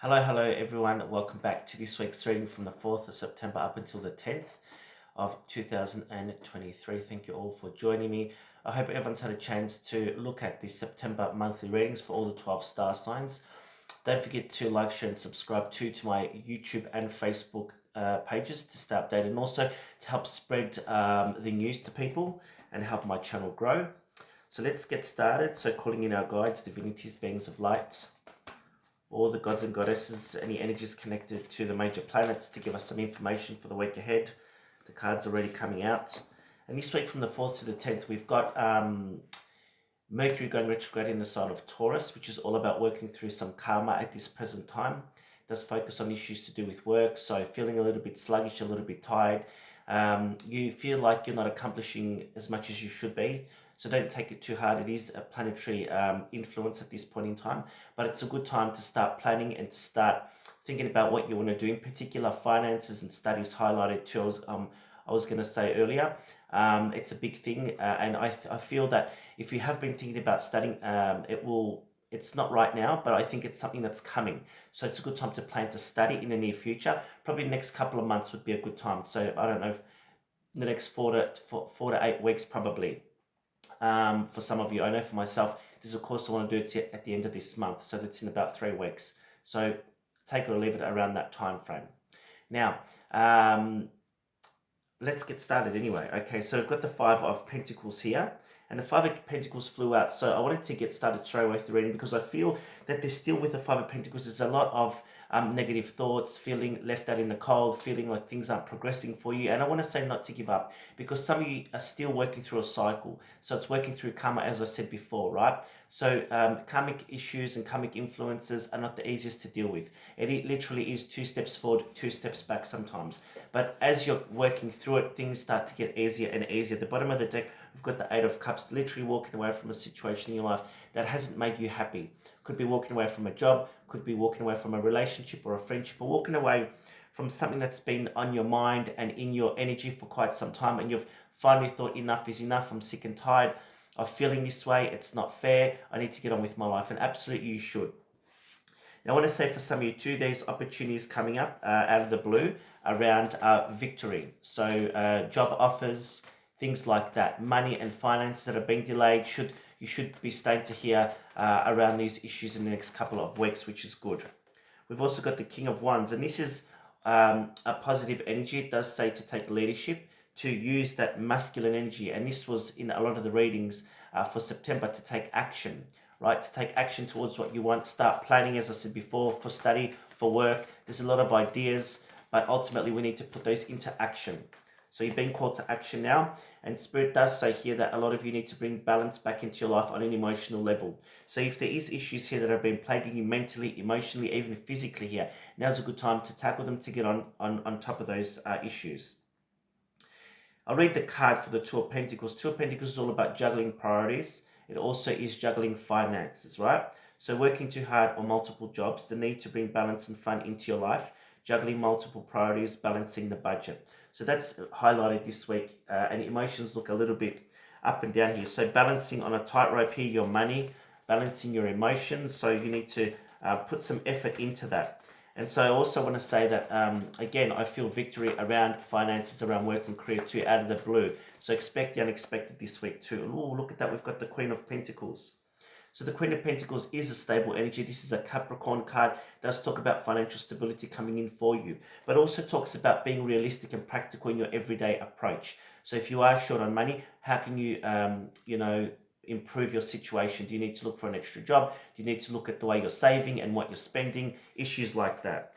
Hello everyone. Welcome back to this week's reading from the 4th of September up until the 10th of 2023. Thank you all for joining me. I hope everyone's had a chance to look at the September monthly readings for all the 12 star signs. Don't forget to like, share and subscribe to my YouTube and Facebook pages to stay updated, and also to help spread the news to people and help my channel grow. So let's get started. So calling in our guides, divinities, beings of light, all the gods and goddesses, any energies connected to the major planets to give us some information for the week ahead. The cards are already coming out. And this week from the 4th to the 10th, we've got Mercury going retrograde in the sign of Taurus, which is all about working through some karma at this present time. It does focus on issues to do with work, so feeling a little bit sluggish, a little bit tired. You feel like you're not accomplishing as much as you should be. So don't take it too hard. It is a planetary influence at this point in time, but it's a good time to start planning and to start thinking about what you want to do. In particular, finances and studies highlighted too. I was going to say earlier, it's a big thing, and I feel that if you have been thinking about studying, it's not right now, but I think it's something that's coming. So it's a good time to plan to study in the near future. Probably the next couple of months would be a good time. So I don't know, the next 4 to 8 weeks probably. For some of you, I know for myself, this is a course I want to do at the end of this month, so that's in about 3 weeks. So take it or leave it around that time frame. Now, let's get started anyway. Okay, so I've got the Five of Pentacles here, and the Five of Pentacles flew out. So I wanted to get started straight away with the reading because I feel that there's still, with the Five of Pentacles, there's a lot of negative thoughts, feeling left out in the cold, feeling like things aren't progressing for you. And I want to say not to give up, because some of you are still working through a cycle. So it's working through karma, as I said before, right? So karmic issues and karmic influences are not the easiest to deal with. It literally is 2 steps forward, 2 steps back sometimes. But as you're working through it, things start to get easier and easier. At the bottom of the deck, we've got the Eight of Cups, literally walking away from a situation in your life that hasn't made you happy. Could be walking away from a job, could be walking away from a relationship or a friendship, or walking away from something that's been on your mind and in your energy for quite some time, and you've finally thought enough is enough. I'm sick and tired of feeling this way. It's not fair. I need to get on with my life, and absolutely you should. Now, I want to say for some of you too, there's opportunities coming up out of the blue around victory. So job offers, things like that, money and finance that have been delayed. You should be starting to hear around these issues in the next couple of weeks, which is good. We've also got the King of Wands, and this is a positive energy. It does say to take leadership, to use that masculine energy, and this was in a lot of the readings for September, to take action, right? To take action towards what you want. Start planning, as I said before, for study, for work. There's a lot of ideas, but ultimately we need to put those into action. So you're being called to action now. And Spirit does say here that a lot of you need to bring balance back into your life on an emotional level. So if there is issues here that have been plaguing you mentally, emotionally, even physically here, now's a good time to tackle them, to get on top of those issues. I'll read the card for the Two of Pentacles. Two of Pentacles is all about juggling priorities. It also is juggling finances, right? So working too hard on multiple jobs, the need to bring balance and fun into your life, juggling multiple priorities, balancing the budget. So that's highlighted this week, and the emotions look a little bit up and down here. So balancing on a tightrope here, your money, balancing your emotions. So you need to put some effort into that. And so I also want to say that, again, I feel victory around finances, around work and career too, out of the blue. So expect the unexpected this week too. And oh, look at that, we've got the Queen of Pentacles. So the Queen of Pentacles is a stable energy. This is a Capricorn card. It does talk about financial stability coming in for you, but also talks about being realistic and practical in your everyday approach. So if you are short on money, how can you, improve your situation? Do you need to look for an extra job? Do you need to look at the way you're saving and what you're spending? Issues like that.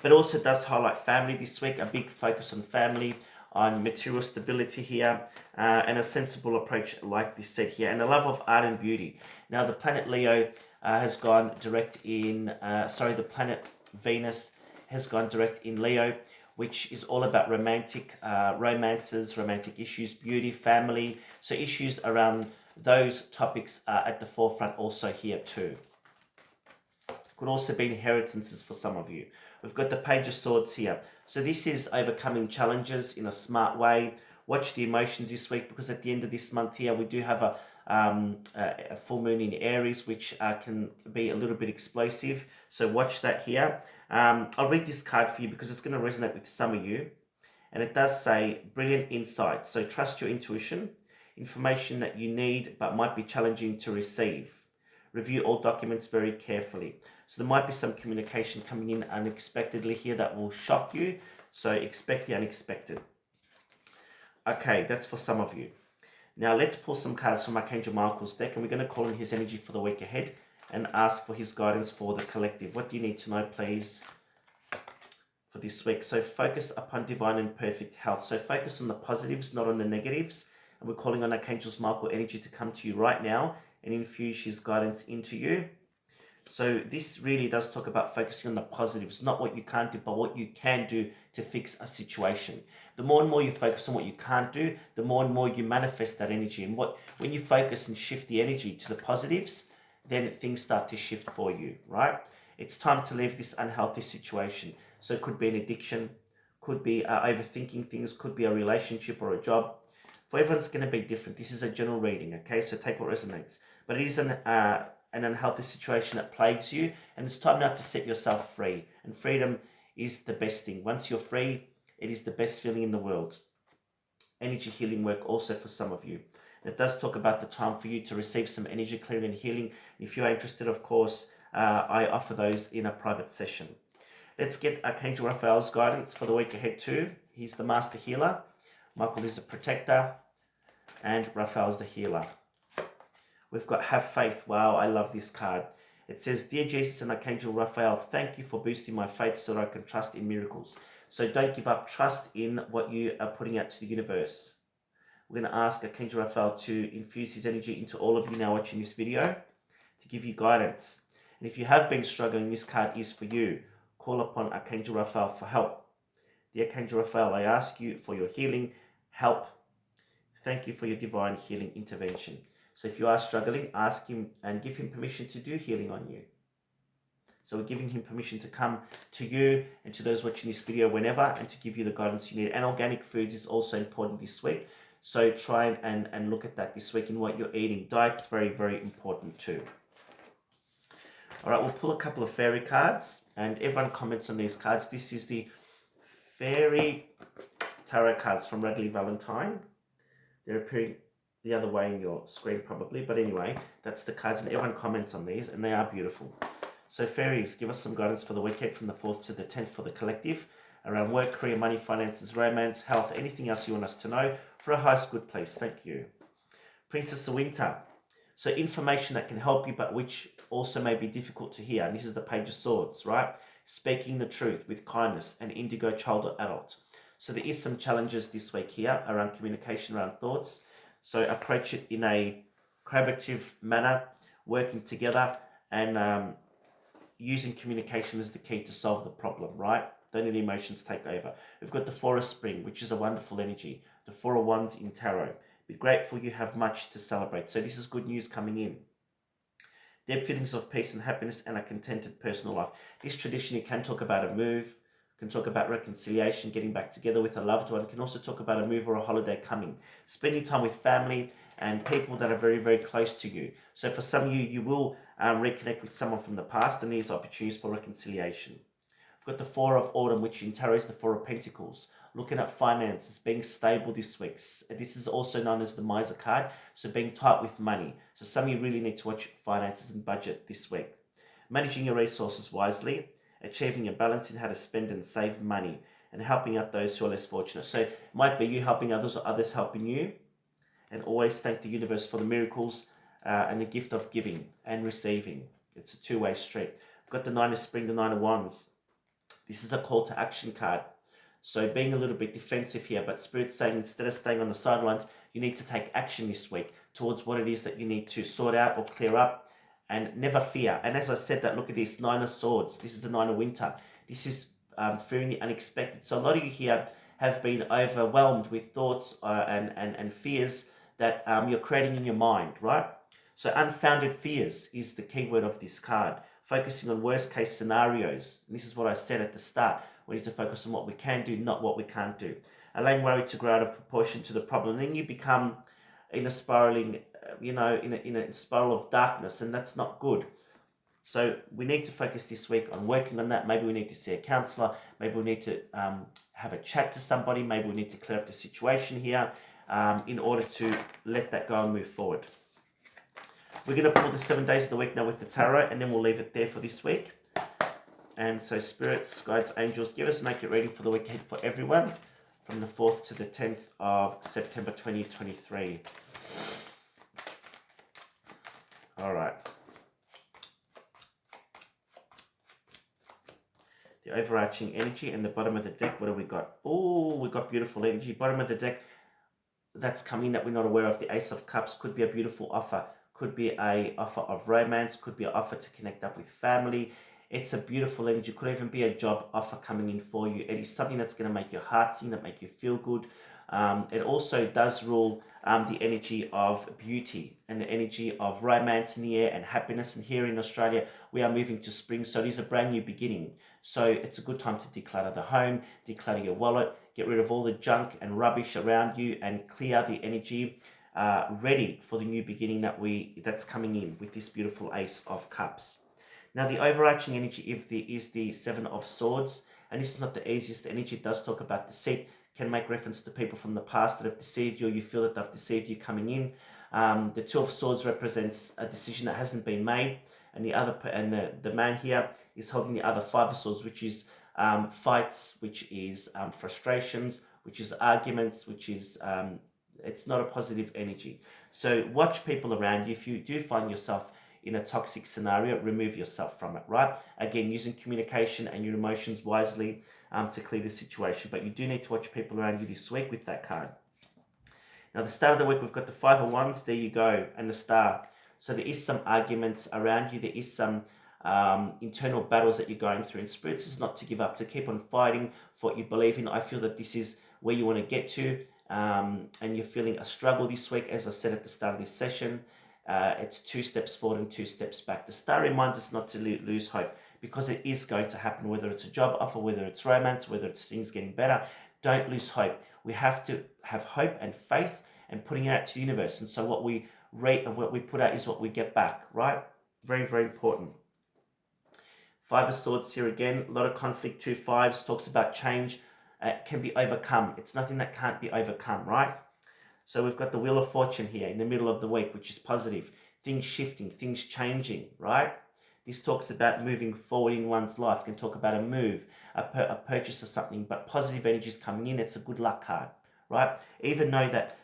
But also does highlight family this week, a big focus on family, on material stability here, and a sensible approach like this said here, and a love of art and beauty. Now the planet Leo has gone direct in, the planet Venus has gone direct in Leo, which is all about romantic romances, romantic issues, beauty, family. So issues around those topics are at the forefront also here too. Could also be inheritances for some of you. We've got the Page of Swords here. So this is overcoming challenges in a smart way. Watch the emotions this week, because at the end of this month here, we do have a full moon in Aries, which can be a little bit explosive. So watch that here. I'll read this card for you because it's going to resonate with some of you. And it does say brilliant insights. So trust your intuition, information that you need but might be challenging to receive. Review all documents very carefully. So there might be some communication coming in unexpectedly here that will shock you. So expect the unexpected. Okay, that's for some of you. Now let's pull some cards from Archangel Michael's deck, and we're going to call in his energy for the week ahead and ask for his guidance for the collective. What do you need to know, please, for this week? So focus upon divine and perfect health. So focus on the positives, not on the negatives. And we're calling on Archangel Michael energy to come to you right now and infuse his guidance into you. So this really does talk about focusing on the positives, not what you can't do, but what you can do to fix a situation. The more and more you focus on what you can't do, the more and more you manifest that energy. And when you focus and shift the energy to the positives, then things start to shift for you, right? It's time to leave this unhealthy situation. So it could be an addiction, could be overthinking things, could be a relationship or a job. For everyone's going to be different. This is a general reading, okay? So take what resonates. But it is an unhealthy situation that plagues you, and it's time now to set yourself free. And freedom is the best thing. Once you're free, it is the best feeling in the world. Energy healing work also for some of you. It does talk about the time for you to receive some energy clearing and healing. If you're interested, of course, I offer those in a private session. Let's get Archangel Raphael's guidance for the week ahead too. He's the master healer. Michael is the protector, and Raphael's the healer. We've got have faith. Wow, I love this card. It says, Dear Jesus and Archangel Raphael, thank you for boosting my faith so that I can trust in miracles. So don't give up. Trust in what you are putting out to the universe. We're going to ask Archangel Raphael to infuse his energy into all of you now watching this video to give you guidance. And if you have been struggling, this card is for you. Call upon Archangel Raphael for help. Dear Archangel Raphael, I ask you for your healing help. Thank you for your divine healing intervention. So if you are struggling, ask him and give him permission to do healing on you. So we're giving him permission to come to you and to those watching this video whenever and to give you the guidance you need. And organic foods is also important this week. So try and look at that this week in what you're eating. Diet's very, very important too. All right, we'll pull a couple of fairy cards and everyone comments on these cards. This is the fairy tarot cards from Radley Valentine. They're appearing the other way in your screen probably, but anyway, that's the cards and everyone comments on these and they are beautiful. So fairies, give us some guidance for the weekend from the 4th to the 10th for the collective around work, career, money, finances, romance, health, anything else you want us to know for a highest good place. Thank you. Princess of Winter. So information that can help you but which also may be difficult to hear. And this is the Page of Swords, right? Speaking the truth with kindness, an indigo child or adult. So there is some challenges this week here around communication, around thoughts. So approach it in a collaborative manner, working together and using communication as the key to solve the problem, right? Don't let emotions take over. We've got the Four of Spring, which is a wonderful energy. The Four of Wands in Tarot. Be grateful you have much to celebrate. So this is good news coming in. Deep feelings of peace and happiness and a contented personal life. This tradition, you can talk about a move, can talk about reconciliation, getting back together with a loved one, can also talk about a move or a holiday coming. Spending time with family and people that are very, very close to you. So for some of you, you will reconnect with someone from the past and there's opportunities for reconciliation. I've got the Four of Autumn, which in tarot is the Four of Pentacles. Looking at finances, being stable this week. This is also known as the Miser card, so being tight with money. So some of you really need to watch finances and budget this week. Managing your resources wisely, achieving a balance in how to spend and save money, and helping out those who are less fortunate. So it might be you helping others or others helping you. And always thank the universe for the miracles and the gift of giving and receiving. It's a two-way street. I've got the Nine of Spring, the Nine of Wands. This is a call to action card. So being a little bit defensive here, but Spirit's saying instead of staying on the sidelines, you need to take action this week towards what it is that you need to sort out or clear up and never fear. And as I said that, look at this, Nine of Swords. This is the Nine of Winter. This is fearing the unexpected. So a lot of you here have been overwhelmed with thoughts and fears that you're creating in your mind, right? So unfounded fears is the key word of this card. Focusing on worst case scenarios. And this is what I said at the start. We need to focus on what we can do, not what we can't do. Allowing worry to grow out of proportion to the problem. Then you become in a spiraling in a spiral of darkness, and that's not good. So we need to focus this week on working on that. Maybe we need to see a counselor. Maybe we need to have a chat to somebody. Maybe we need to clear up the situation here in order to let that go and move forward. We're going to pull the 7 days of the week now with the tarot, and then we'll leave it there for this week. And so spirits, guides, angels, give us an accurate reading for the week ahead for everyone from the 4th to the 10th of September 2023. All right. The overarching energy and the bottom of the deck, what do we got? Oh, we got beautiful energy. Bottom of the deck, that's coming that we're not aware of. The Ace of Cups could be a beautiful offer. Could be a offer of romance. Could be an offer to connect up with family. It's a beautiful energy. Could even be a job offer coming in for you. It is something that's going to make your heart sing, that make you feel good. It also does rule the energy of beauty and the energy of romance in the air and happiness. And here in Australia, we are moving to spring, so it is a brand new beginning. So it's a good time to declutter the home, declutter your wallet, get rid of all the junk and rubbish around you, and clear the energy, ready for the new beginning that's coming in with this beautiful Ace of Cups. Now, the overarching energy is the Seven of Swords, and this is not the easiest energy. It does talk about deceit, can make reference to people from the past that have deceived you, or you feel that they've deceived you coming in. The Two of Swords represents a decision that hasn't been made, and the man here is holding the other Five of Swords, which is fights, which is frustrations, which is arguments, which is it's not a positive energy. So watch people around you. If you do find yourself in a toxic scenario, remove yourself from it, right? Again, using communication and your emotions wisely to clear the situation. But you do need to watch people around you this week with that card. Now, the start of the week, we've got the Five of Wands. There you go. And the Star. So there is some arguments around you. There is some internal battles that you're going through. And spirits is not to give up, to keep on fighting for what you believe in. I feel that this is where you want to get to. And you're feeling a struggle this week, as I said at the start of this session. It's 2 steps forward and 2 steps back. The Star reminds us not to lose hope, because it is going to happen, whether it's a job offer, whether it's romance, whether it's things getting better. Don't lose hope. We have to have hope and faith and putting it out to the universe. And so what we rate and what we put out is what we get back, right? Very, very important. Five of Swords here again, a lot of conflict. 2 fives talks about change. Can be overcome. It's nothing that can't be overcome, right? So we've got the Wheel of Fortune here in the middle of the week, which is positive. Things shifting, things changing, right? This talks about moving forward in one's life. It can talk about a move, a purchase or something, but positive energy is coming in. It's a good luck card, right? Even though that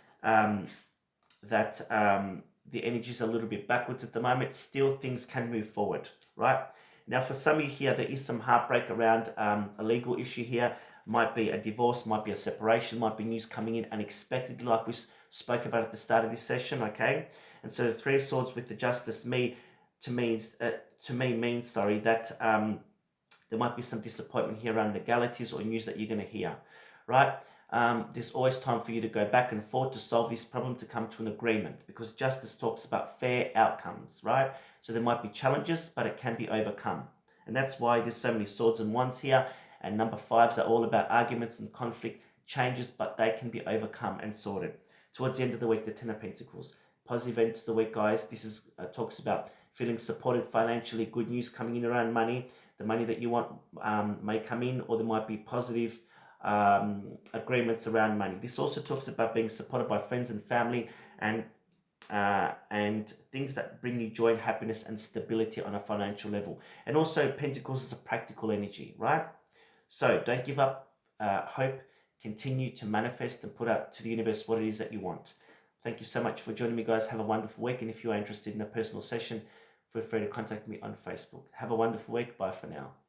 the energy is a little bit backwards at the moment, still things can move forward, right? Now, for some of you here, there is some heartbreak around a legal issue here. Might be a divorce, might be a separation, might be news coming in unexpectedly, like we spoke about at the start of this session, okay? And so the Three of Swords with the Justice to me means that there might be some disappointment here around legalities or news that you're going to hear, right? There's always time for you to go back and forth to solve this problem, to come to an agreement, because justice talks about fair outcomes, right? So there might be challenges, but it can be overcome. And that's why there's so many swords and wands here. And number 5s are all about arguments and conflict, changes, but they can be overcome and sorted. Towards the end of the week, the Ten of Pentacles. Positive end to the week, guys. This is talks about feeling supported financially, good news coming in around money. The money that you want may come in, or there might be positive agreements around money. This also talks about being supported by friends and family, and things that bring you joy and happiness and stability on a financial level. And also, Pentacles is a practical energy, right? So don't give up hope. Continue to manifest and put out to the universe what it is that you want. Thank you so much for joining me, guys. Have a wonderful week. And if you are interested in a personal session, feel free to contact me on Facebook. Have a wonderful week. Bye for now.